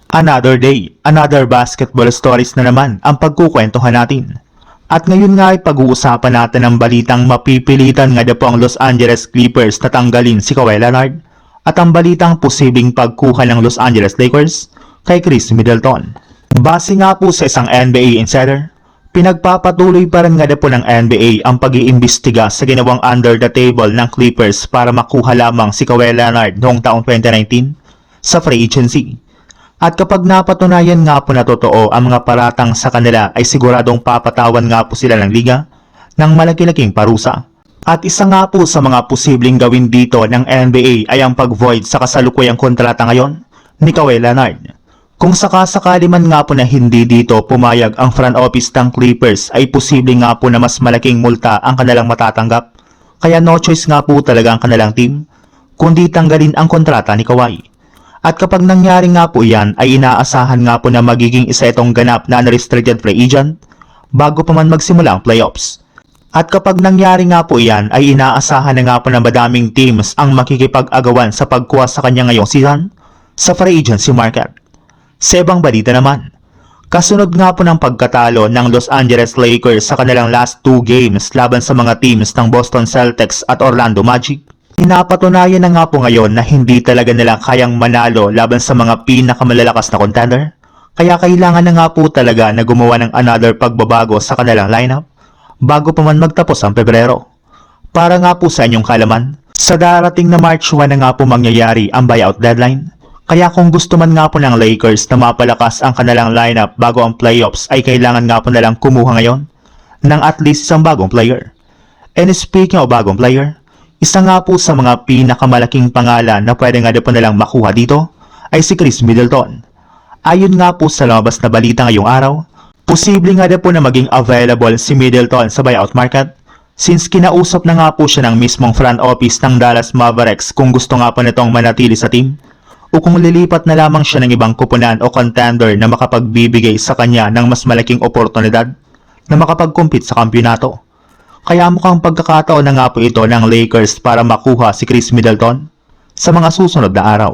Another day, another basketball stories na naman ang pagkukwentuhan natin. At ngayon nga ay pag-uusapan natin ang balitang mapipilitan nga po ang Los Angeles Clippers na tanggalin si Kawhi Leonard at ang balitang posibleng pagkuha ng Los Angeles Lakers kay Chris Middleton. Base nga po sa isang NBA insider, pinagpapatuloy pa rin nga po ng NBA ang pag-iimbestiga sa ginawang under the table ng Clippers para makuha lamang si Kawhi Leonard noong taong 2019 sa free agency. At kapag napatunayan nga po na totoo ang mga paratang sa kanila ay siguradong papatawan nga po sila ng liga ng malaki-laking parusa. At isa nga po sa mga posibleng gawin dito ng NBA ay ang pag-void sa kasalukuyang kontrata ngayon ni Kawhi Leonard. Kung sakasakali man nga po na hindi dito pumayag ang front office ng Clippers ay posibleng nga po na mas malaking multa ang kanilang matatanggap. Kaya no choice nga po talaga ang kanilang team kundi tanggalin ang kontrata ni Kawhi. At kapag nangyari nga po yan ay inaasahan nga po na magiging isa itong ganap na unrestricted free agent bago pa man magsimula ang playoffs. At kapag nangyari nga po yan ay inaasahan na nga po na madaming teams ang makikipag-agawan sa pagkuha sa kanya ngayong season sa free agency market. Sa ibang balita naman, kasunod nga po ng pagkatalo ng Los Angeles Lakers sa kanilang last 2 games laban sa mga teams ng Boston Celtics at Orlando Magic, pinapatunayan na nga po ngayon na hindi talaga nila kayang manalo laban sa mga pinakamalalakas na contender. Kaya kailangan na nga po talaga na gumawa ng another pagbabago sa kanilang lineup bago pa man magtapos ang Pebrero. Para nga po sa inyong kalaman, sa darating na March 1 na nga po mangyayari ang buyout deadline. Kaya kung gusto man nga po ng Lakers na mapalakas ang kanilang lineup bago ang playoffs ay kailangan nga po nalang kumuha ngayon ng at least isang bagong player. And speaking of bagong player, isa nga po sa mga pinakamalaking pangalan na pwede nga po nilang makuha dito ay si Chris Middleton. Ayon nga po sa lumabas na balita ngayong araw, posible nga po na maging available si Middleton sa buyout market since kinausap na nga po siya ng mismong front office ng Dallas Mavericks kung gusto nga po nitong manatili sa team o kung lilipat na lamang siya ng ibang kupunan o contender na makapagbibigay sa kanya ng mas malaking oportunidad na makapag-compete sa kampyonato. Kaya mukhang pagkakataon na nga po ito ng Lakers para makuha si Chris Middleton sa mga susunod na araw.